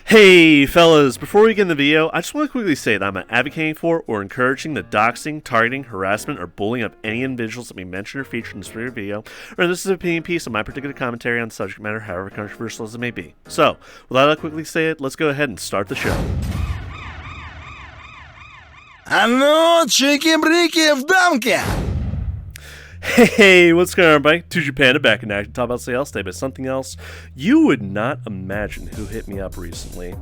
Hey fellas, before we get in the video, I just want to quickly say that I'm not advocating for or encouraging the doxing, targeting, harassment, or bullying of any individuals that we mention or feature in this video, or this is an opinion piece of my particular commentary on the subject matter, however controversial as it may be. So, without I quickly say it, let's go ahead and start the show. А ну, чики-брики в дамке! Hey, what's going on, everybody? Tuju Panda back in action. Talk about something else today, but something else you would not imagine who hit me up recently.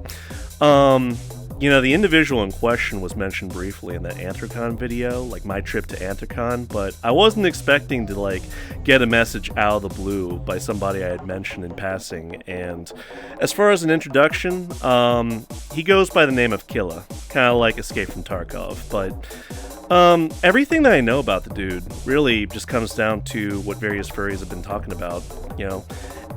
The individual in question was mentioned briefly in that Anthrocon video, like my trip to Anthrocon, but I wasn't expecting to, get a message out of the blue by somebody I had mentioned in passing. And as far as an introduction, he goes by the name of Killa, kind of like Escape from Tarkov, but everything that I know about the dude really just comes down to what various furries have been talking about,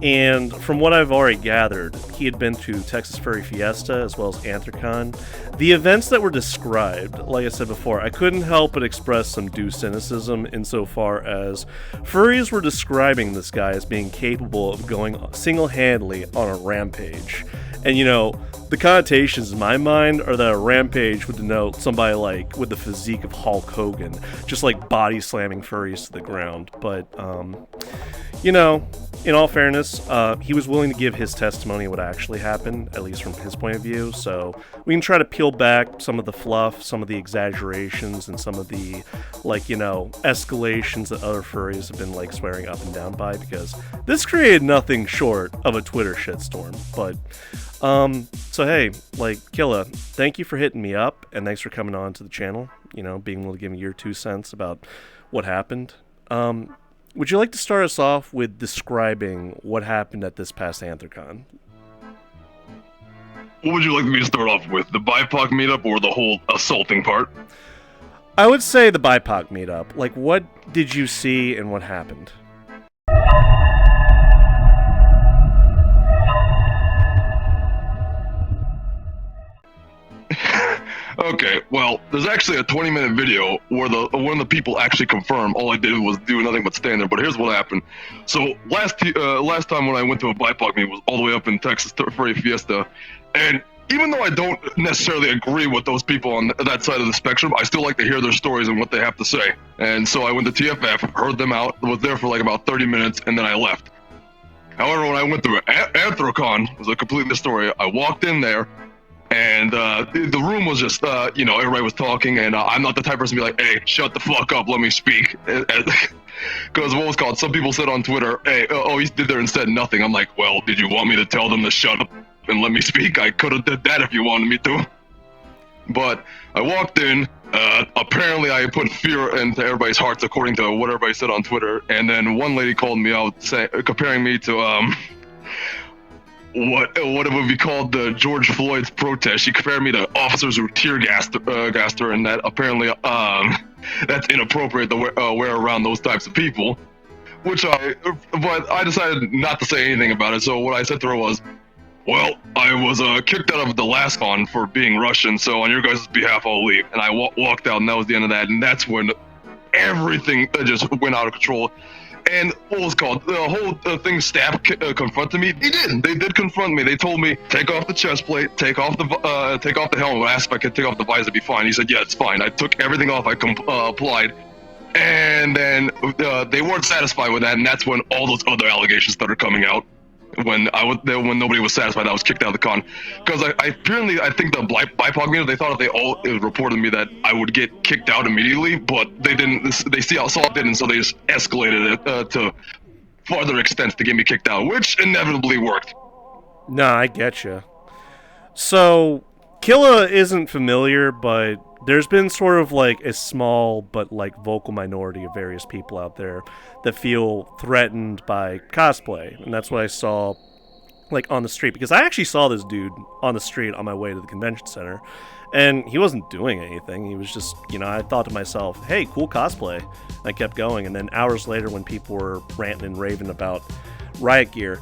and from what I've already gathered, he had been to Texas Furry Fiesta as well as Anthrocon. The events that were described, like I said before, I couldn't help but express some due cynicism insofar as furries were describing this guy as being capable of going single-handedly on a rampage. And the connotations in my mind are that a rampage would denote somebody with the physique of Hulk Hogan, just body slamming furries to the ground. But, in all fairness, he was willing to give his testimony of what actually happened, at least from his point of view. So we can try to peel back some of the fluff, some of the exaggerations, and some of the, escalations that other furries have been, swearing up and down by, because this created nothing short of a Twitter shitstorm. But, so hey, Killa, thank you for hitting me up, and thanks for coming on to the channel, being able to give me your 2 cents about what happened. Would you like to start us off with describing what happened at this past Anthrocon? What would you like me to start off with, the BIPOC meetup or the whole assaulting part? I would say the BIPOC meetup. What did you see and what happened? Okay, well, there's actually a 20-minute video where one of the people actually confirmed all I did was do nothing but stand there. But here's what happened. So last time when I went to a BIPOC meet was all the way up in Texas Furry Fiesta, and even though I don't necessarily agree with those people on that side of the spectrum, I still like to hear their stories and what they have to say. And so I went to TFF, heard them out, was there for about 30 minutes, and then I left. However, when I went to Anthrocon, it was a completely different story. I walked in there, and the room was just, everybody was talking, and I'm not the type of person to be like, hey, shut the fuck up, let me speak. Because what was called, some people said on Twitter, hey, he stood there and said nothing. I'm like, well, did you want me to tell them to shut up and let me speak? I could have did that if you wanted me to. But I walked in, apparently I put fear into everybody's hearts according to what everybody said on Twitter, and then one lady called me out comparing me to, what it would be called the George Floyd's protest. She compared me to officers who tear gassed her, and that apparently that's inappropriate to wear around those types of people. But I decided not to say anything about it. So what I said to her was, well, I was kicked out of the last con for being Russian, so on your guys' behalf I'll leave. And I walked out, and that was the end of that. And that's when everything just went out of control. And what was called, the whole thing, staff confronted me. They did confront me. They told me, take off the chest plate, take off the helmet. I asked if I could take off the visor, it'd be fine. He said, yeah, it's fine. I took everything off, I applied. And then they weren't satisfied with that, and that's when all those other allegations started coming out. When nobody was satisfied, I was kicked out of the con. Because I think the BIPOC meetup, they thought if they all reported me that I would get kicked out immediately, but they didn't. They saw it didn't, so they just escalated it to further extents to get me kicked out, which inevitably worked. Nah, I getcha. So Killa isn't familiar, but there's been sort of a small but vocal minority of various people out there that feel threatened by cosplay, and that's what I saw on the street, because I actually saw this dude on the street on my way to the convention center, and he wasn't doing anything. He was just, I thought to myself, hey, cool cosplay. And I kept going, and then hours later when people were ranting and raving about riot gear,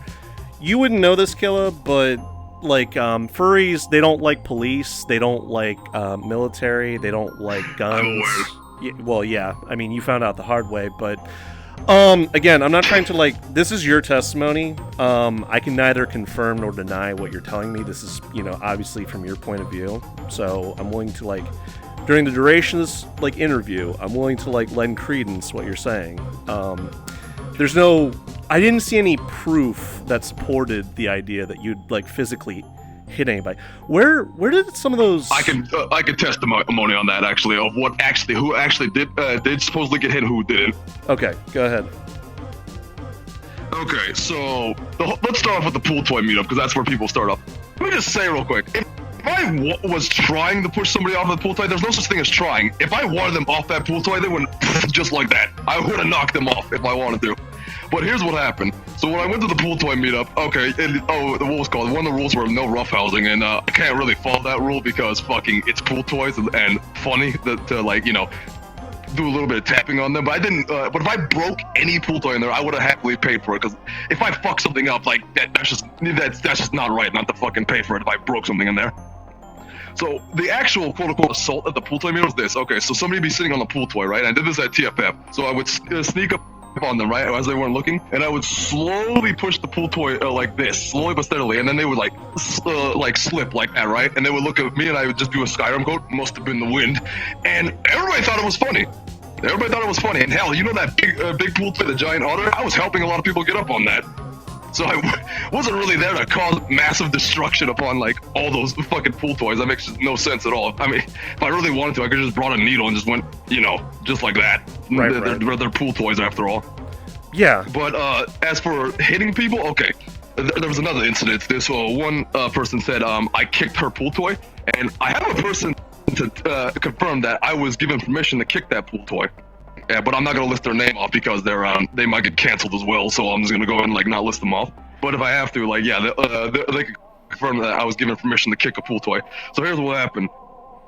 you wouldn't know this, Killa, but furries, they don't like police, they don't like military, they don't like guns. I'm aware. Well, yeah, I mean, you found out the hard way, but Again, I'm not trying to like. This is your testimony. I can neither confirm nor deny what you're telling me. This is, obviously from your point of view. So I'm willing to like, during the duration of this like interview, I'm willing to like lend credence to what you're saying. I didn't see any proof that supported the idea that you'd like physically hit anybody. Where did some of those? I can testimony on that actually, of who actually did supposedly get hit and who didn't. Okay, go ahead. Okay, so let's start off with the pool toy meetup because that's where people start off. Let me just say real quick, if I was trying to push somebody off of the pool toy, there's no such thing as trying. If I wanted them off that pool toy, they wouldn't just like that. I would have knocked them off if I wanted to. But here's what happened. So when I went to the pool toy meetup, okay, what was called? One of the rules were no roughhousing, and I can't really follow that rule because it's pool toys and funny to like, do a little bit of tapping on them. But I didn't. But if I broke any pool toy in there, I would have happily paid for it. Because if I fuck something up, like that's just not right. Not to fucking pay for it if I broke something in there. So the actual quote-unquote assault at the pool toy meetup was this. Okay, so somebody would be sitting on the pool toy, right? And I did this at TFF. So I would sneak up on them, right, as they weren't looking, and I would slowly push the pool toy like this, slowly but steadily, and then they would like slip like that, right? And they would look at me, and I would just do a Skyrim quote, must have been the wind, and everybody thought it was funny. Everybody thought it was funny, and hell, that big pool toy, the giant otter? I was helping a lot of people get up on that. So I wasn't really there to cause massive destruction upon like all those fucking pool toys. That makes no sense at all. I mean, if I really wanted to, I could have just brought a needle and just went, just like that. Right, they're pool toys after all. Yeah. But as for hitting people, okay, there was another incident. This one person said I kicked her pool toy, and I have a person to confirm that I was given permission to kick that pool toy. Yeah, but I'm not gonna list their name off because they might get canceled as well. So I'm just gonna go ahead and like not list them off. But if I have to, like, yeah, they can confirm that I was given permission to kick a pool toy. So here's what happened.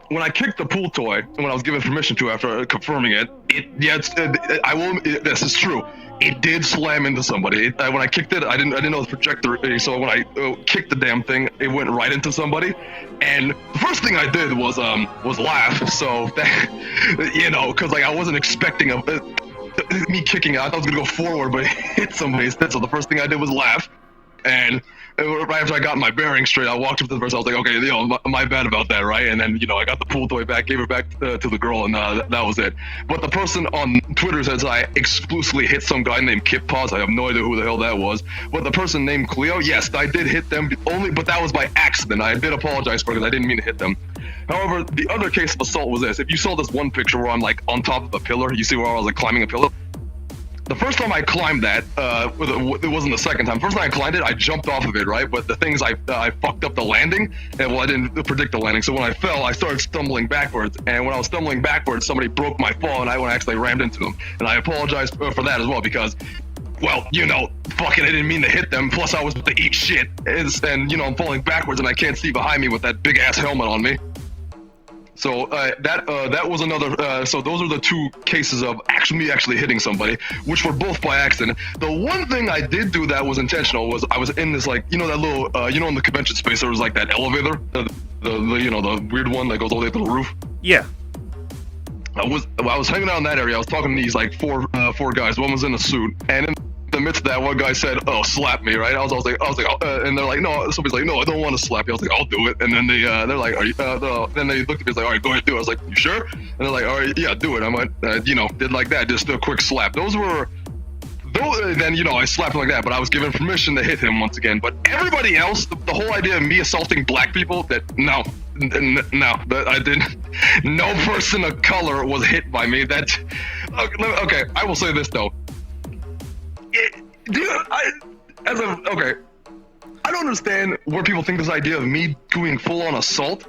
When I kicked the pool toy, when I was given permission to after confirming it, this is true. It did slam into somebody. When I kicked it, I didn't know it was projector. So when I kicked the damn thing, it went right into somebody. And the first thing I did was laugh. So that, because like I wasn't expecting me kicking it. I thought I was gonna go forward, but it hit somebody instead. So the first thing I did was laugh. And right after I got my bearings straight, I walked up to the person. I was like, okay, my bad about that, right? And then, I got the pool toy back, gave it back to the girl, and that was it. But the person on Twitter says I exclusively hit some guy named Kip Paws. I have no idea who the hell that was. But the person named Cleo, yes, I did hit them but that was by accident. I did apologize for it because I didn't mean to hit them. However, the other case of assault was this. If you saw this one picture where I'm like on top of a pillar, you see where I was like climbing a pillar? The first time I climbed that, it wasn't the second time. First time I climbed it, I jumped off of it, right? But the things I fucked up the landing, and I didn't predict the landing. So when I fell, I started stumbling backwards. And when I was stumbling backwards, somebody broke my fall, and I actually rammed into them. And I apologize for that as well because, well, fucking, I didn't mean to hit them. Plus, I was about to eat shit, and I'm falling backwards, and I can't see behind me with that big ass helmet on me. So that was another. So those are the two cases of me actually hitting somebody, which were both by accident. The one thing I did do that was intentional was I was in this like that little in the convention space there was like that elevator, the weird one that goes all the way to the roof. Yeah. I was hanging out in that area. I was talking to these like four guys. One was in a suit, and in the midst of that, one guy said, "Oh, slap me!" Right? I was like, and they're like, "No." Somebody's like, "No, I don't want to slap you." I was like, "I'll do it." And then they're like, "Are you?" Then they looked at me, like, "All right, go ahead, do it." I was like, "You sure?" And they're like, "All right, yeah, do it." I went, did like that, just a quick slap. Then I slapped him like that, but I was given permission to hit him once again. But everybody else, the whole idea of me assaulting black people, that I didn't. No person of color was hit by me. Okay. I will say this though. I don't understand where people think this idea of me doing full-on assault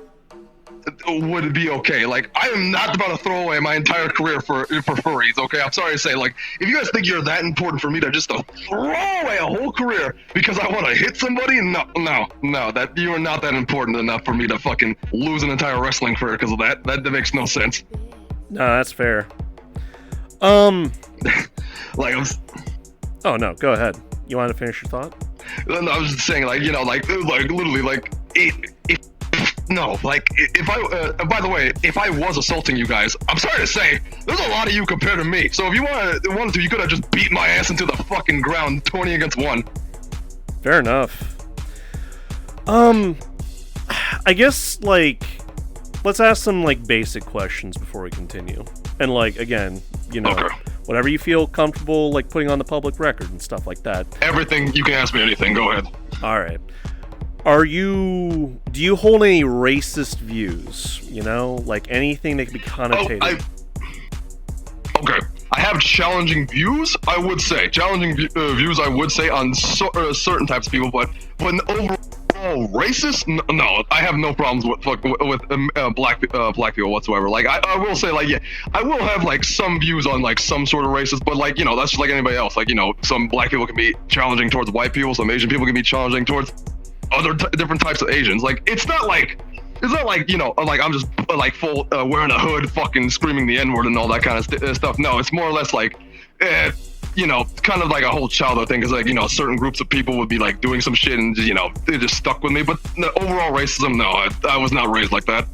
would be okay. Like, I am not about to throw away my entire career for furries, okay? I'm sorry to say, like, if you guys think you're that important for me to just throw away a whole career because I want to hit somebody, no, that you are not that important enough for me to fucking lose an entire wrestling career because of that. That makes no sense. No, that's fair. Like, Oh, no, go ahead. You want to finish your thought? No, I was just saying, like, literally, like, if no, like if I, by the way, if I was assaulting you guys, I'm sorry to say, there's a lot of you compared to me. So if you wanted to, you could have just beat my ass into the fucking ground, 20 against 1. Fair enough. I guess, like, let's ask some, like, basic questions before we continue. And, like, again, you know, Okay. whatever you feel comfortable, like, putting on the public record and stuff like that. Everything, you can ask me anything, go ahead. Alright. Do you hold any racist views? You know? Like, anything that could be connotated? Okay. I have challenging views, I would say. Challenging views, I would say, on certain types of people, but overall racist? No, I have no problems with black people whatsoever. Like, I will say, like, yeah, I will have, like, some views on, like, some sort of racist, but, like, you know, that's just like anybody else. Like, you know, some black people can be challenging towards white people, some Asian people can be challenging towards other different types of Asians. Like, it's not like, you know, like I'm just like full wearing a hood, fucking screaming the N-word and all that kind of stuff. No, it's more or less like, you know, kind of like a whole childhood thing. Cause like, you know, certain groups of people would be like doing some shit and, you know, they just stuck with me. But the overall racism, no, I was not raised like that.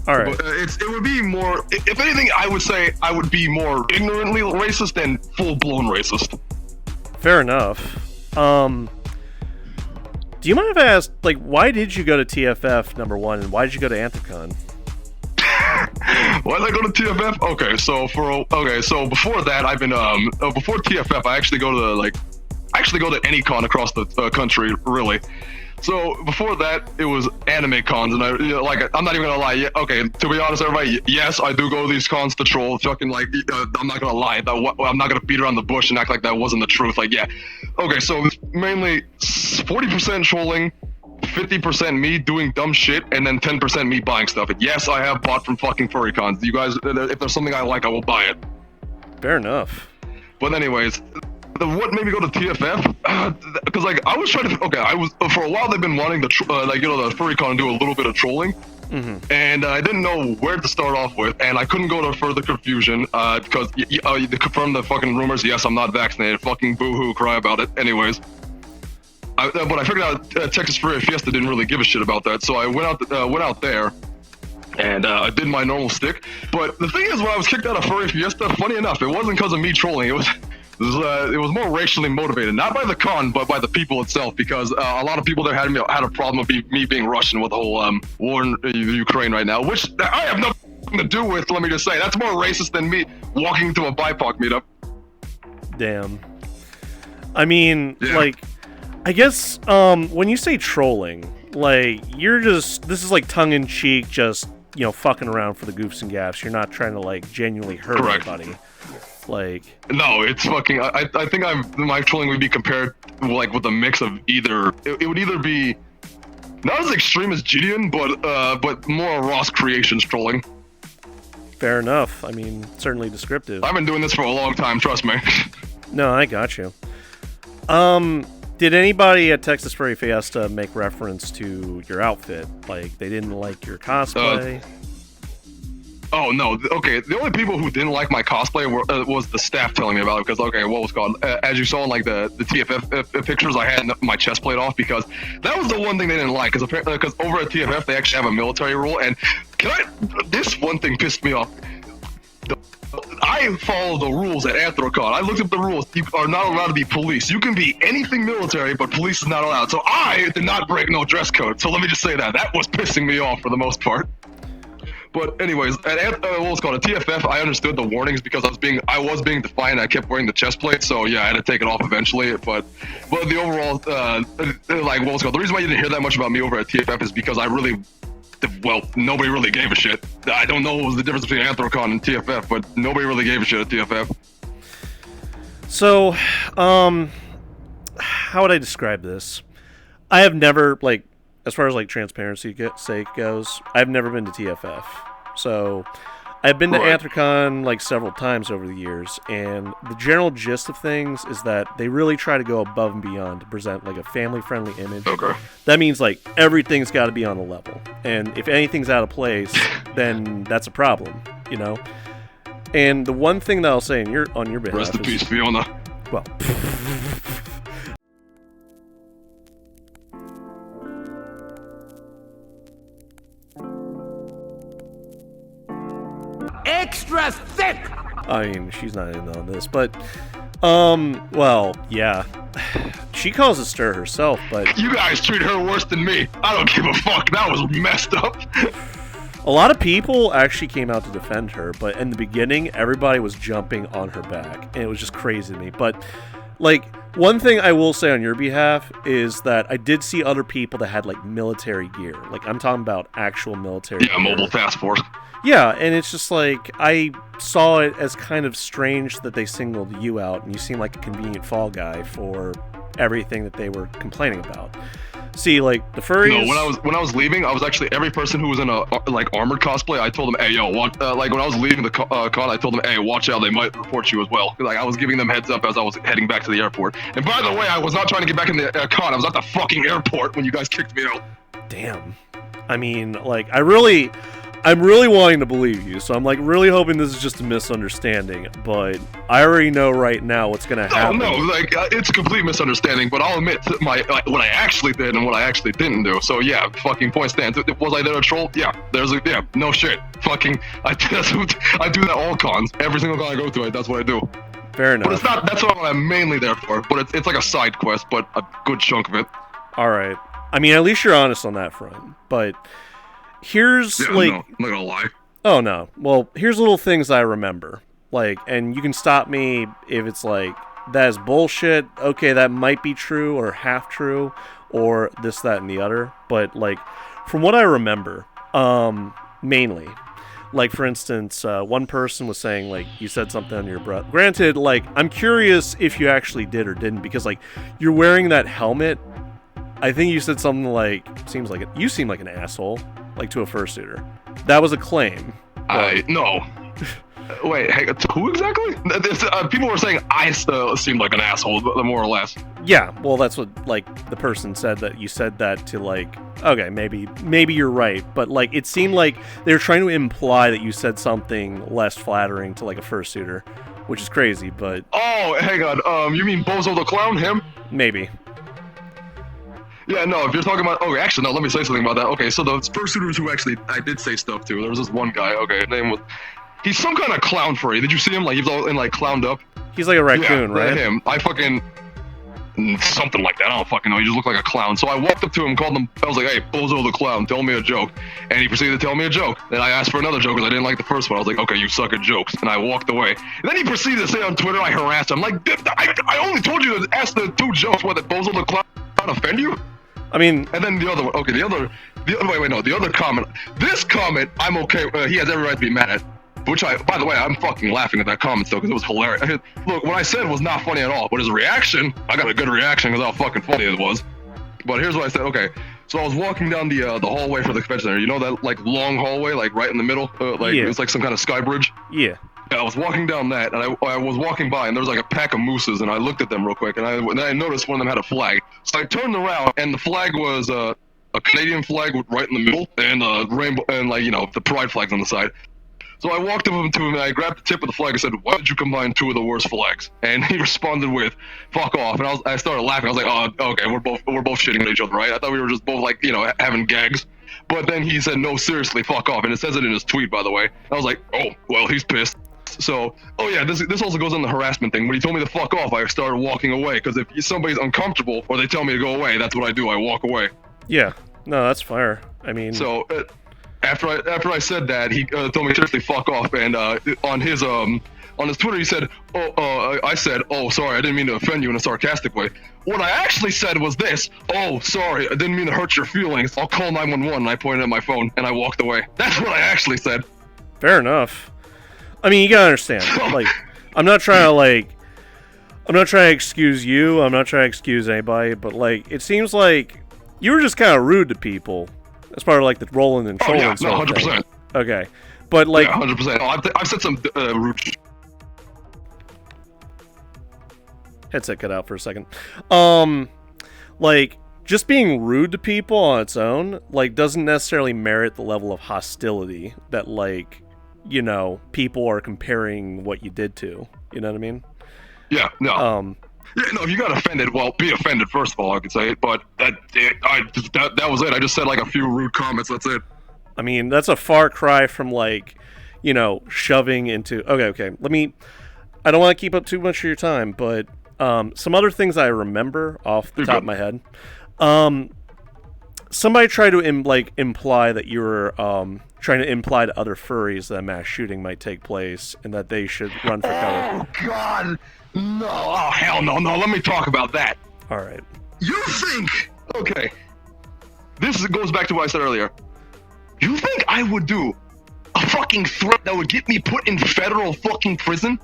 All right. But, it would be more, if anything, I would say I would be more ignorantly racist than full-blown racist. Fair enough. Do you mind if I ask, like, why did you go to TFF, number one, and why did you go to Anthrocon? Why did I go to TFF? Okay, so before that, I've been before TFF, I actually go to any con across the country, really. So before that, it was anime cons, and I'm not even gonna lie. Yeah, okay, to be honest, everybody, yes, I do go to these cons to troll. Fucking like, I'm not gonna lie. I'm not gonna beat around the bush and act like that wasn't the truth. Like, yeah, okay, so it's mainly 40% trolling, 50% me doing dumb shit, and then 10% me buying stuff. And yes, I have bought from fucking furry cons. You guys, if there's something I like, I will buy it. Fair enough. But anyways, what made me go to TFF? Because like I was trying to, I was for a while they've been wanting the the furry con do a little bit of trolling, and I didn't know where to start off with, and I couldn't go to further confusion because to confirm the fucking rumors. Yes, I'm not vaccinated. Fucking boo-hoo, cry about it. Anyways. But I figured out Texas Furry Fiesta didn't really give a shit about that, so I went out there, and I did my normal stick. But the thing is, when I was kicked out of Furry Fiesta, funny enough, it wasn't because of me trolling. It was more racially motivated, not by the con, but by the people itself, because a lot of people there had a problem with me being Russian with the whole war in Ukraine right now, which I have nothing to do with. Let me just say, that's more racist than me walking into a BIPOC meetup. Damn. I mean, Yeah. like, I guess when you say trolling, like, this is like tongue-in-cheek, just, you know, fucking around for the goofs and gaffs. You're not trying to, like, genuinely hurt Correct. anybody. Like, no, it's fucking. I think my trolling would be compared like with a mix of either. It would either be not as extreme as Gideon, but more Ross Creations trolling. fair enough. I mean, certainly descriptive. I've been doing this for a long time. Trust me. No, I got you. Did anybody at Texas Furry Fiesta make reference to your outfit? Like, they didn't like your cosplay? Oh no. Okay, the only people who didn't like my cosplay was the staff telling me about it, because what was called as you saw in like the TFF pictures, I had my chest plate off because that was the one thing they didn't like, because over at TFF they actually have a military rule, and this one thing pissed me off. I follow the rules at Anthrocon. I looked up the rules. You are not allowed to be police. You can be anything military, but police is not allowed. So I did not break no dress code. So let me just say that was pissing me off for the most part. But anyways, at TFF, I understood the warnings because I was being defiant. I kept wearing the chest plate, so yeah, I had to take it off eventually. But the overall, the reason why you didn't hear that much about me over at TFF is because nobody really gave a shit. I don't know what was the difference between Anthrocon and TFF, but nobody really gave a shit at TFF. So, how would I describe this? I have never, like, as far as like transparency sake goes, I've never been to TFF. So I've been to Anthrocon like several times over the years, and the general gist of things is that they really try to go above and beyond to present like a family-friendly image. Okay. That means like everything's got to be on the level, and if anything's out of place, then that's a problem, you know. And the one thing that I'll say on your behalf, rest in peace, Fiona. Well. extra thick. I mean, she's not in on this, but, well, yeah. She caused a stir herself, but... You guys treat her worse than me. I don't give a fuck. That was messed up. A lot of people actually came out to defend her, but in the beginning, everybody was jumping on her back, and it was just crazy to me. But, like, one thing I will say on your behalf is that I did see other people that had, like, military gear. Like, I'm talking about actual military gear. Mobile task force. Yeah, and it's just like, I saw it as kind of strange that they singled you out, and you seem like a convenient fall guy for everything that they were complaining about. See, like, the furries... No, when I was leaving, I was actually, every person who was in a, like, armored cosplay, I told them, hey, yo, like, when I was leaving the con, I told them, hey, watch out, they might report you as well. Like, I was giving them heads up as I was heading back to the airport. And by the way, I was not trying to get back in the con, I was at the fucking airport when you guys kicked me out. Damn. I mean, like, I'm really wanting to believe you, so I'm, like, really hoping this is just a misunderstanding, but I already know right now what's gonna happen. No, like, it's a complete misunderstanding, but I'll admit what I actually did and what I actually didn't do. So, yeah, fucking point stands. Was I there a troll? Yeah, no shit. Fucking, I do that all cons. Every single con I go to, that's what I do. Fair enough. But that's not what I'm mainly there for, but it's like a side quest, but a good chunk of it. Alright. I mean, at least you're honest on that front, but... Here's, like... No, I'm not gonna lie. Oh, no. Well, here's little things I remember. Like, and you can stop me if it's like, that is bullshit, okay, that might be true, or half true, or this, that, and the other. But, like, from what I remember, mainly, like, for instance, one person was saying, like, you said something under your breath. Granted, like, I'm curious if you actually did or didn't, because, like, you're wearing that helmet. I think you said something like, you seem like an asshole. Like, to a fursuiter. That was a claim. No. Wait, hey, who exactly? People were saying I seemed like an asshole, more or less. Yeah, well, that's what, like, the person said, that you said that to, like, okay, maybe you're right, but, like, it seemed like they were trying to imply that you said something less flattering to, like, a fursuiter, which is crazy, but... Oh, hang on, you mean Bozo the Clown, him? Maybe. Yeah, no, if you're talking about... Okay, actually, no, let me say something about that. Okay, so the fursuiters who actually I did say stuff to, there was this one guy, okay, his name was... He's some kind of clown furry. Did you see him? Like, he's all in, like, clowned up. He's like a raccoon, yeah, right? Yeah, him. I fucking... Something like that. I don't fucking know. He just looked like a clown. So I walked up to him, called him... I was like, hey, Bozo the Clown, tell me a joke. And he proceeded to tell me a joke. Then I asked for another joke because I didn't like the first one. I was like, okay, you suck at jokes. And I walked away. And then he proceeded to say on Twitter, I harassed him. Like, I only told you to ask the two jokes. What, did Bozo the Clown offend you? I mean... And then the other one, okay, the other comment. This comment, I'm okay, he has every right to be mad at. Which by the way, I'm fucking laughing at that comment still, because it was hilarious. Look, what I said was not funny at all, but his reaction, I got a good reaction because how fucking funny it was. But here's what I said, okay. So I was walking down the hallway for the convention center. You know that, like, long hallway, like, right in the middle? Yeah. It's like some kind of sky bridge? Yeah. Yeah, I was walking down that, and I was walking by, and there was like a pack of mooses, and I looked at them real quick, and I noticed one of them had a flag. So I turned around, and the flag was a Canadian flag right in the middle, and a rainbow, and, like, you know, the pride flags on the side. So I walked up to him, and I grabbed the tip of the flag and said, why did you combine two of the worst flags? And he responded with, fuck off. And I started laughing. I was like, oh, okay, we're both shitting at each other, right? I thought we were just both, like, you know, having gags. But then he said, no, seriously, fuck off. And it says it in his tweet, by the way. I was like, oh, well, he's pissed. So, oh yeah, this also goes on the harassment thing. When he told me to fuck off, I started walking away, because if somebody's uncomfortable or they tell me to go away, that's what I do. I walk away. Yeah, no, that's fair. I mean, so after I said that, he told me seriously fuck off, and on his Twitter he said, I said, oh, sorry, I didn't mean to offend you in a sarcastic way. What I actually said was this, oh, sorry, I didn't mean to hurt your feelings. I'll call 911. And I pointed at my phone and I walked away. That's what I actually said. Fair enough. I mean, you gotta understand, like, I'm not trying to excuse you, I'm not trying to excuse anybody, but, like, it seems like you were just kind of rude to people as part of, like, the rolling and trolling no, 100%. Okay, but, like... Yeah, 100%. Oh, I've said some rude... Headset cut out for a second. Like, just being rude to people on its own, like, doesn't necessarily merit the level of hostility that, like... you know, people are comparing what you did to. You know what I mean? Yeah, no. Yeah, no, if you got offended, well, be offended, first of all, I could say. But that was it. I just said, like, a few rude comments, that's it. I mean, that's a far cry from, like, shoving into. Okay. I don't want to keep up too much of your time, but some other things I remember off the top of my head. Somebody tried to imply that you were trying to imply to other furries that a mass shooting might take place and that they should run for cover. Oh God, no! Oh hell no! Let me talk about that. All right. You think? Okay. This goes back to what I said earlier. You think I would do a fucking threat that would get me put in federal fucking prison?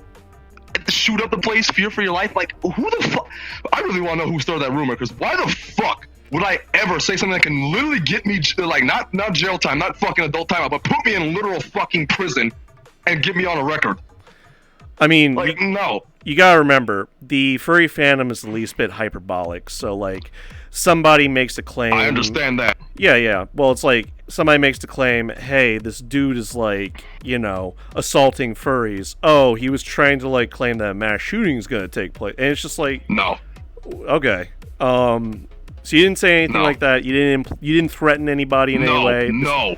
Shoot up the place, fear for your life? Like, who the fuck? I really want to know who started that rumor, because why the fuck would I ever say something that can literally get me, like, not jail time, not fucking adult time, but put me in literal fucking prison and get me on a record? I mean, like, no. You gotta remember, the furry fandom is the least bit hyperbolic, so, like, somebody makes a claim... I understand that. Yeah. Well, it's like, somebody makes the claim, hey, this dude is, like, assaulting furries. Oh, he was trying to, like, claim that a mass shooting is gonna take place. And it's just like... No. Okay. So you didn't say anything like that. You didn't threaten anybody in any way. No.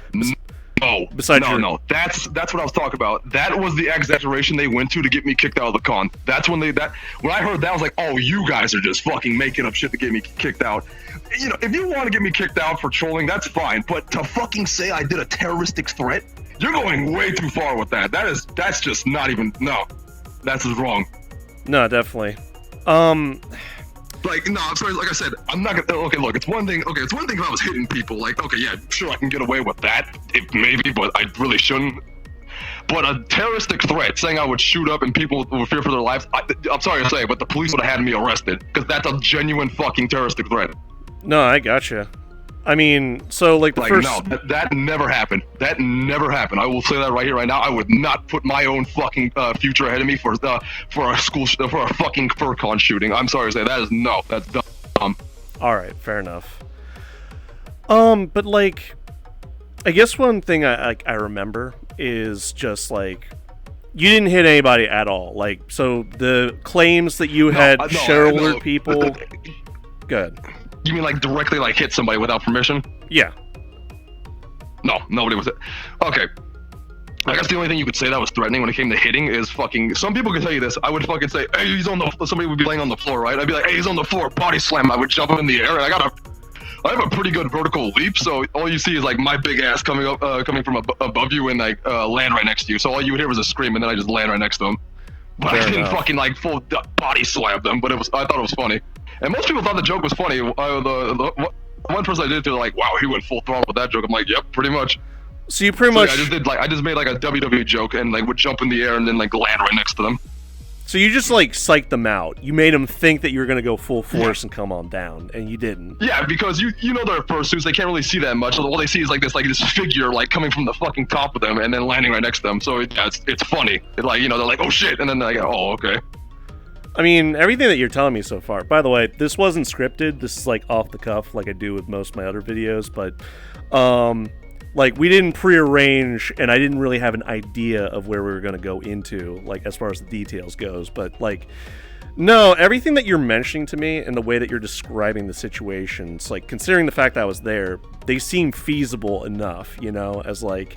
Besides no. That's what I was talking about. That was the exaggeration they went to get me kicked out of the con. That's when when I heard that, I was like, oh, you guys are just fucking making up shit to get me kicked out. If you want to get me kicked out for trolling, that's fine. But to fucking say I did a terroristic threat, you're going way too far with that. That's just not even, no. That's just wrong. No, definitely. Like, no, I'm sorry, like I said, I'm not gonna, okay, look, it's one thing if I was hitting people, like, okay, yeah, sure, I can get away with that, maybe, but I really shouldn't. But a terroristic threat, saying I would shoot up and people would fear for their lives, I'm sorry to say, but the police would have had me arrested, because that's a genuine fucking terroristic threat. No, I gotcha. I mean, so, like, no, that never happened. That never happened. I will say that right here, right now. I would not put my own fucking future ahead of me for a fucking FurCon shooting. I'm sorry to say, that's dumb. All right, fair enough. But, like, I guess one thing I remember is just, like, you didn't hit anybody at all. Like, so the claims that you had shareholder people... Good. You mean, like, directly, like, hit somebody without permission? Yeah. No, nobody was it. Okay. I guess the only thing you could say that was threatening when it came to hitting is fucking... Some people can tell you this. I would fucking say, hey, he's on the... Somebody would be laying on the floor, right? I'd be like, hey, he's on the floor, body slam. I would jump up in the air, and I have a pretty good vertical leap, so all you see is, like, my big ass coming from above you and, like, land right next to you. So all you would hear was a scream, and then I just land right next to him. But I didn't fucking, like, full body slam them, but I thought it was funny. And most people thought the joke was funny. The one person I did it to, like, wow, he went full throttle with that joke. I'm like, yep, pretty much. So you pretty much... I just made, like, a WWE joke and, like, would jump in the air and then, like, land right next to them. So you just, like, psyched them out. You made them think that you were going to go full force and come on down, and you didn't. Yeah, because you know they're fursuits. They can't really see that much. So all they see is, like, this figure, like, coming from the fucking top of them and then landing right next to them. So, yeah, it's funny. They're like, oh, shit. And then they're like, oh, okay. I mean, everything that you're telling me so far, by the way, this wasn't scripted. This is, like, off the cuff like I do with most of my other videos, but, like, we didn't prearrange, and I didn't really have an idea of where we were going to go into, like, as far as the details goes, but, like, no, everything that you're mentioning to me and the way that you're describing the situations, like, considering the fact that I was there, they seem feasible enough, as, like,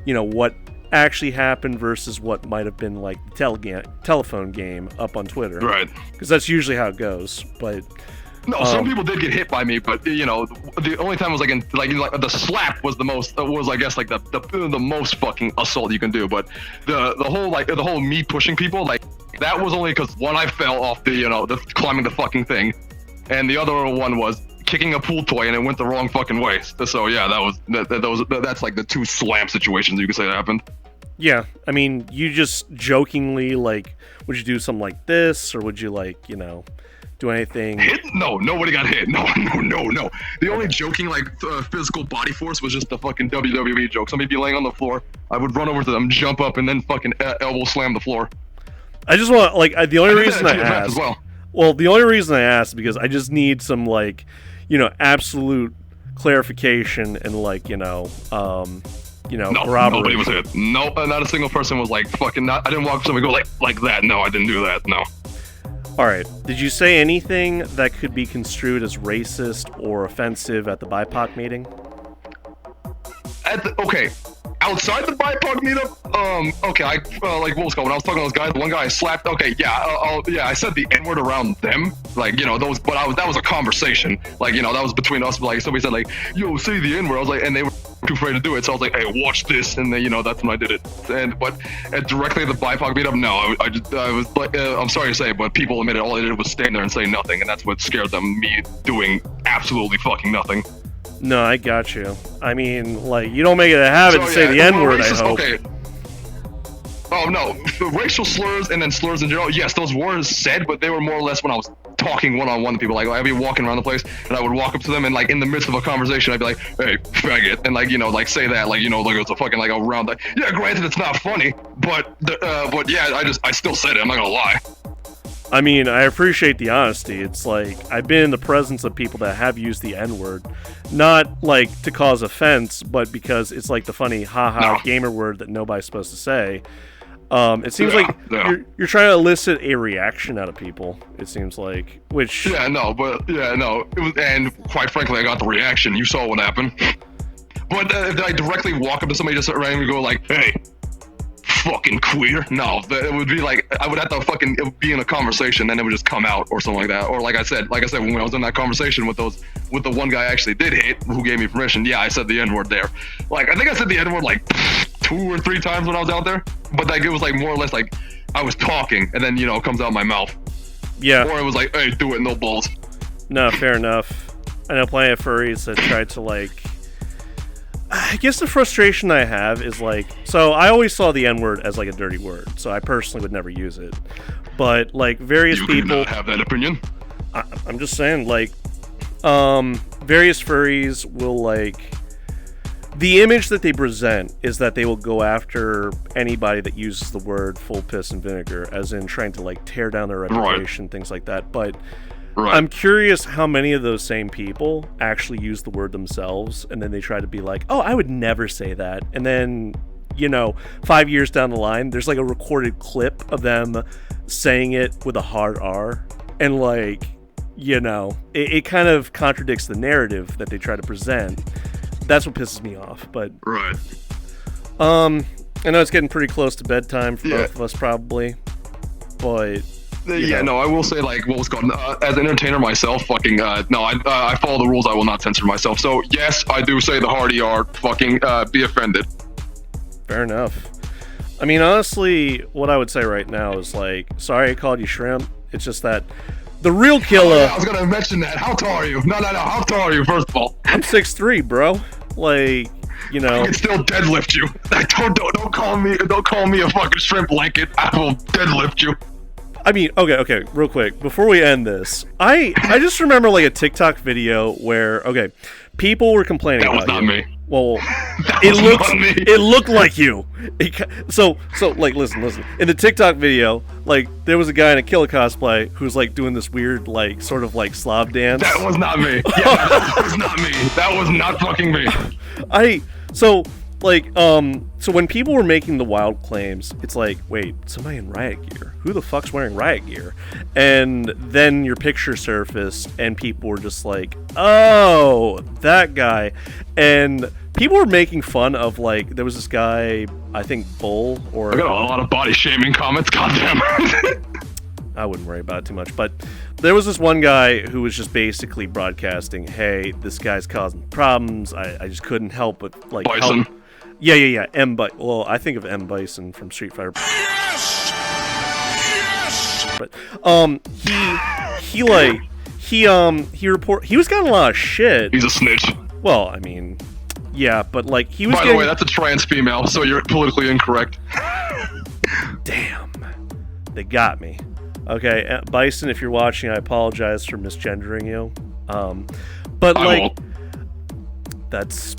what actually happened versus what might have been, like, the telephone game up on Twitter. Right. Because that's usually how it goes, but... No, some people did get hit by me, but the only time was like the slap was I guess like the most fucking assault you can do. But the whole me pushing people, like, that was only because one, I fell off the climbing the fucking thing, and the other one was kicking a pool toy and it went the wrong fucking way. So yeah, that's like the two slam situations you could say that happened. Yeah, I mean, you just jokingly, like, would you do something like this, or would you, like, do anything? Hit? No, nobody got hit. No. The only joking, like, physical body force was just the fucking WWE joke. Somebody be laying on the floor, I would run over to them, jump up, and then fucking elbow slam the floor. I just want, like, the only reason I asked... the only reason I asked is because I just need some, like, absolute clarification and, like, corroboration. Nobody was hit. No, not a single person was, like, fucking... I didn't walk up to somebody and go, like that. No, I didn't do that. No. Alright, did you say anything that could be construed as racist or offensive at the BIPOC meeting? Okay, outside the BIPOC meetup, okay, like what was called when I was talking to those guys, the one guy I slapped. Okay, yeah, I said the N-word around them, like, you know, those, but that was a conversation, like, you know, that was between us. But like somebody said, like, yo, say the N-word. I was like, and they were too afraid to do it, so I was like, hey, watch this, and then, you know, that's when I did it. But directly at the BIPOC meetup, no, I was like, I'm sorry to say, but people admitted all I did was stand there and say nothing, and that's what scared them. Me doing absolutely fucking nothing. No, I got you. I mean, like, you don't make it a habit to say the N-word, I hope. Okay. Oh, no. Racial slurs and then slurs in general, yes, those were said, but they were more or less when I was talking one-on-one to people. Like, I'd be walking around the place, and I would walk up to them, and, like, in the midst of a conversation, I'd be like, hey, faggot, and, like, you know, like, say that, like, you know, like, it's a fucking, like, a round, like, yeah, granted, it's not funny, but yeah, I still said it, I'm not gonna lie. I mean, I appreciate the honesty. It's like, I've been in the presence of people that have used the N-word, not, like, to cause offense, but because it's, like, the funny haha gamer word that nobody's supposed to say. It seems like you're trying to elicit a reaction out of people, it seems like, which... Yeah, no, it was, and quite frankly, I got the reaction. You saw what happened. But did I directly walk up to somebody just randomly go like, hey, fucking queer? No, it would be like, I would have to fucking, it would be in a conversation, then it would just come out or something like that. Or like I said, when I was in that conversation with the one guy I actually did hit, who gave me permission, yeah, I said the N-word there. Like, I think I said the N-word like 2 or 3 times when I was out there, but like, it was like more or less like, I was talking, and then, you know, it comes out my mouth. Yeah. Or it was like, hey, do it, no balls. No, fair enough. I know plenty of furries that tried to, like... I guess the frustration I have is, like... So, I always saw the N-word as, like, a dirty word, so I personally would never use it. But, like, various people... You cannot have that opinion. I'm just saying, like... various furries will, like... The image that they present is that they will go after anybody that uses the word full piss and vinegar, as in trying to, like, tear down their reputation, things like that. But I'm curious how many of those same people actually use the word themselves, and then they try to be like, oh, I would never say that. And then, you know, 5 years down the line, there's, like, a recorded clip of them saying it with a hard R. And, like, you know, it kind of contradicts the narrative that they try to present. That's what pisses me off, but... Right. I know it's getting pretty close to bedtime for both of us, probably, but... Yeah, no, I will say, like, what was called, as an entertainer myself, fucking, no, I follow the rules, I will not censor myself, so, yes, I do say the hard ER, fucking, be offended. Fair enough. I mean, honestly, what I would say right now is, like, sorry I called you shrimp, it's just that... The real Killa... Oh, yeah, I was gonna mention that. How tall are you? No, how tall are you, first of all? I'm 6'3", bro. Like, you know... I can still deadlift you. Don't call me a fucking shrimp blanket. I will deadlift you. I mean, okay, real quick. Before we end this, I just remember, like, a TikTok video where, okay, people were complaining about That was not me. Well, it looked like you. So, like, listen. In the TikTok video, like, there was a guy in a Killa cosplay who was, like, doing this weird, like, sort of, like, Slav dance. That was not me. Yeah, that was not me. That was not fucking me. So when people were making the wild claims, it's like, wait, somebody in riot gear? Who the fuck's wearing riot gear? And then your picture surfaced, and people were just like, oh, that guy. And people were making fun of, like, there was this guy, I think Bull, or... I got a lot of body shaming comments, goddamn. I wouldn't worry about it too much, but there was this one guy who was just basically broadcasting, hey, this guy's causing problems, I just couldn't help but, like, Bison. help. Yeah. Well, I think of M. Bison from Street Fighter. Yes! But he was getting a lot of shit. He's a snitch. Well, I mean, yeah, but like he was. By the way, that's a trans female, so you're politically incorrect. Damn, they got me. Okay, Bison, if you're watching, I apologize for misgendering you. But like, that's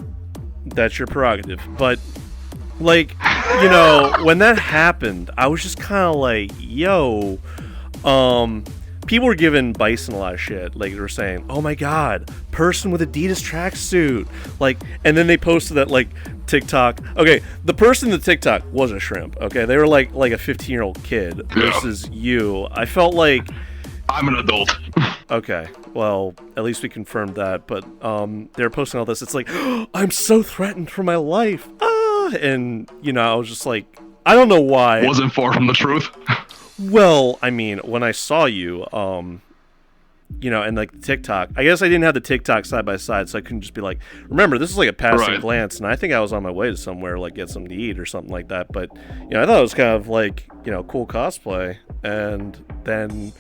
your prerogative. But like, you know, when that happened, I was just kind of like, yo, people were giving Bison a lot of shit. Like, they were saying, oh my god, person with Adidas tracksuit. Like, and then they posted that, like, TikTok. Okay, the person in the TikTok was a shrimp. Okay, they were like a 15-year-old kid versus you. I felt like... I'm an adult. Okay, well, at least we confirmed that. But they were posting all this. It's like, oh, I'm so threatened for my life. Ah! and I was just like, I don't know why. Wasn't far from the truth. Well, I mean, when I saw you, and like TikTok, I guess I didn't have the TikTok side by side, so I couldn't just be like, remember, this is like a passing glance, and I think I was on my way to somewhere, like get something to eat or something like that. But I thought it was kind of like cool cosplay, and then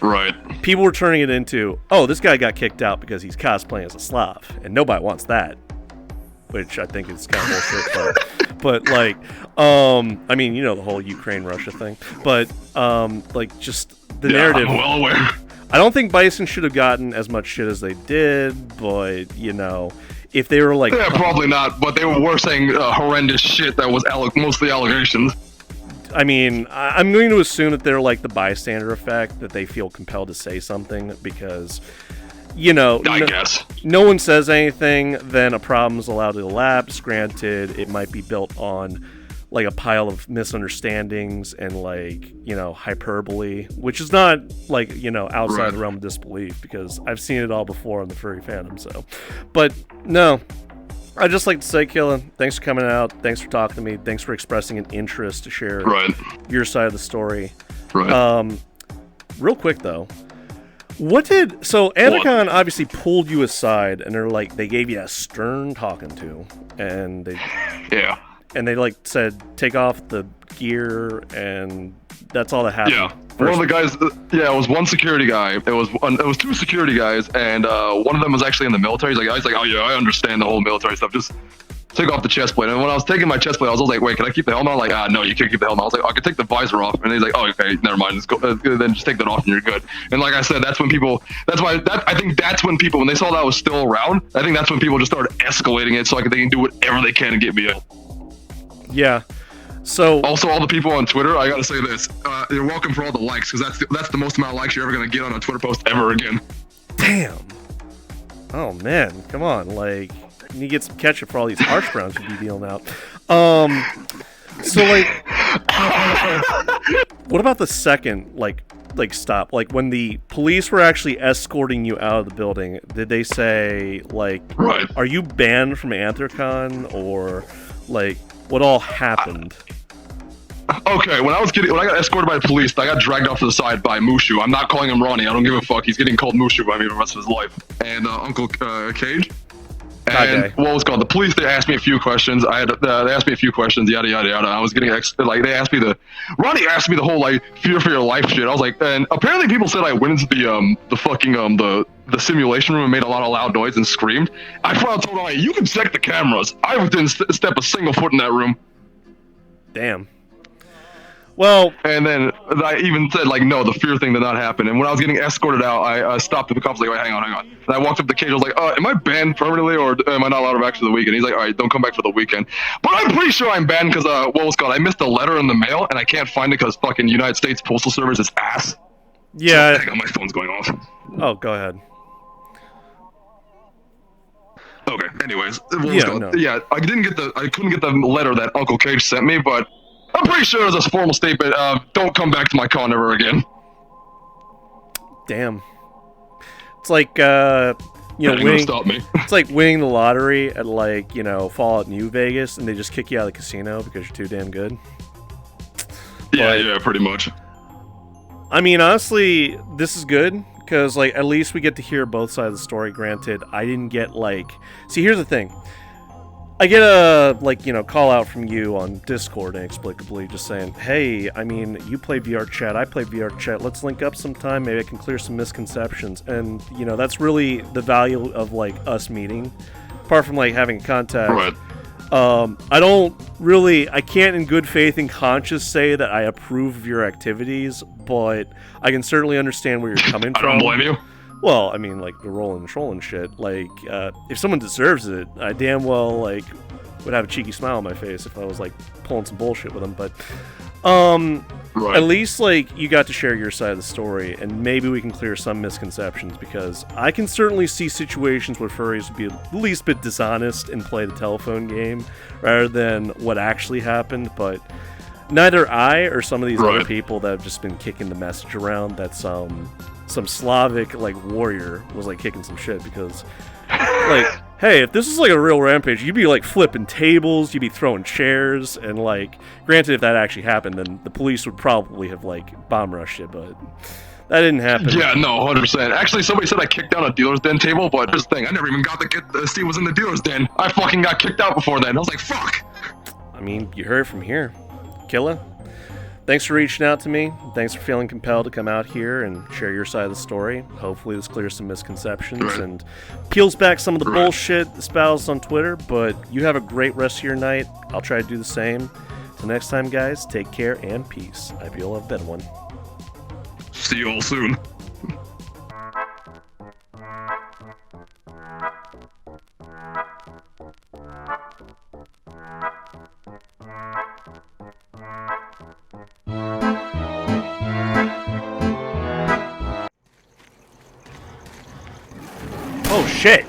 people were turning it into, oh, this guy got kicked out because he's cosplaying as a Slav, and nobody wants that, which I think is kind of bullshit. But like, I mean, the whole Ukraine-Russia thing, but like just the narrative. I'm well aware. I don't think Bison should have gotten as much shit as they did, but, if they were like... Yeah, probably not, but they were saying horrendous shit that was mostly allegations. I mean, I'm going to assume that they're like the bystander effect, that they feel compelled to say something because, I guess. No one says anything, then a problem's allowed to elapse. Granted, it might be built on like a pile of misunderstandings and like hyperbole, which is not like outside the realm of disbelief, because I've seen it all before in the furry fandom. So, but no, I just like to say, Killa, thanks for coming out, thanks for talking to me, thanks for expressing an interest to share your side of the story. Real quick though, Anthrocon obviously pulled you aside, and they gave you a stern talking to, and they like said, take off the gear, and that's all that happened. Yeah, one of the guys. It was one security guy. It was two security guys, and one of them was actually in the military. He's like, oh yeah, I understand the whole military stuff. Just take off the chest plate. And when I was taking my chest plate, I was like, wait, can I keep the helmet? I'm like, no, you can't keep the helmet. I was like, I can take the visor off. And he's like, oh, okay, never mind. Let's go. Then just take that off, and you're good. And like I said, I think that's when people, when they saw that I was still around, I think that's when people just started escalating it so they can do whatever they can to get me out. Yeah. So also, all the people on Twitter, I gotta say this: you're welcome for all the likes, because that's the most amount of likes you're ever gonna get on a Twitter post ever again. Damn. Oh man, come on! Like, you get some ketchup for all these harsh browns you'd be dealing out. So like, what about the second like stop? Like when the police were actually escorting you out of the building, did they say like, are you banned from Anthrocon, or like? What all happened? Okay, when I got escorted by the police, I got dragged off to the side by Mushu. I'm not calling him Ronnie. I don't give a fuck. He's getting called Mushu by me for the rest of his life. And Uncle Cage. And what was called the police? They asked me a few questions. They asked me a few questions. Yada yada yada. I was getting they asked me Ronnie asked me the whole like fear for your life shit. I was like, and apparently people said I went into the simulation room and made a lot of loud noise and screamed. I finally told Ronnie, you can check the cameras. I didn't step a single foot in that room. Damn. Well, and then I even said like, no, the fear thing did not happen. And when I was getting escorted out, I stopped at the cops like, wait, hang on. And I walked up to the cage. I was like, am I banned permanently, or am I not allowed to back for the weekend? He's like, all right, don't come back for the weekend. But I'm pretty sure I'm banned because I missed a letter in the mail and I can't find it because fucking United States Postal Service is ass. Yeah. So, hang on, my phone's going off. Oh, go ahead. Okay. Anyways, I couldn't get the letter that Uncle Cage sent me, but I'm pretty sure it was a formal statement. Don't come back to my con ever again. Damn. It's like winning. Stop me. It's like winning the lottery at like Fallout New Vegas, and they just kick you out of the casino because you're too damn good. Yeah, pretty much. I mean, honestly, this is good. Because, like, at least we get to hear both sides of the story. Granted, I didn't get, like... See, here's the thing. I get a, call out from you on Discord inexplicably, just saying, hey, I mean, you play VR chat, I play VR chat, let's link up sometime, maybe I can clear some misconceptions. And, that's really the value of, like, us meeting. Apart from, like, having contact. Right. I can't in good faith and conscience say that I approve of your activities, but I can certainly understand where you're coming from. I don't blame you. Well, I mean, like, the rolling and trolling shit. Like, if someone deserves it, I damn well, like, would have a cheeky smile on my face if I was, like, pulling some bullshit with them, but, at least, like, you got to share your side of the story, and maybe we can clear some misconceptions, because I can certainly see situations where furries would be at least a bit dishonest and play the telephone game, rather than what actually happened, but neither I or some of these other people that have just been kicking the message around that some Slavic, like, warrior was, like, kicking some shit, because Like, hey, if this is like a real rampage, you'd be like flipping tables, you'd be throwing chairs, and like, granted, if that actually happened, then the police would probably have like bomb rushed you, but that didn't happen. Yeah, no, 100%. Actually, somebody said I kicked down a dealer's den table, but here's the thing, I never even got to see what was in the dealer's den. I fucking got kicked out before then. I was like, fuck. I mean, you heard it from here. Killa, thanks for reaching out to me. Thanks for feeling compelled to come out here and share your side of the story. Hopefully this clears some misconceptions and peels back some of the bullshit espoused on Twitter, but you have a great rest of your night. I'll try to do the same. Till next time, guys, take care and peace. I hope you'll have a better one. See you all soon. Oh shit!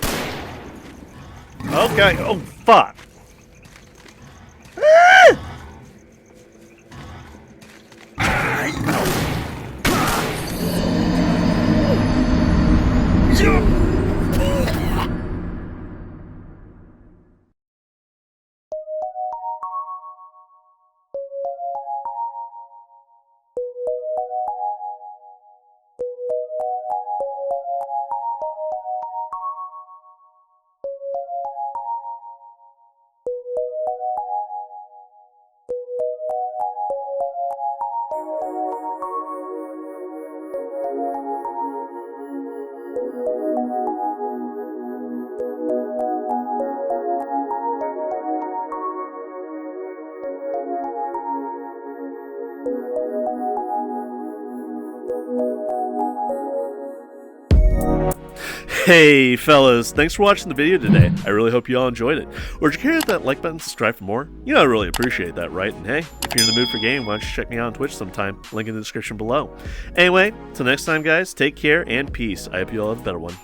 Okay, oh fuck! Hey fellas, thanks for watching the video today. I really hope you all enjoyed it. Would you care to hit that like button, subscribe for more? You know I really appreciate that, right? And hey, if you're in the mood for gaming, why don't you check me out on Twitch sometime? Link in the description below. Anyway, till next time guys, take care and peace. I hope you all have a better one.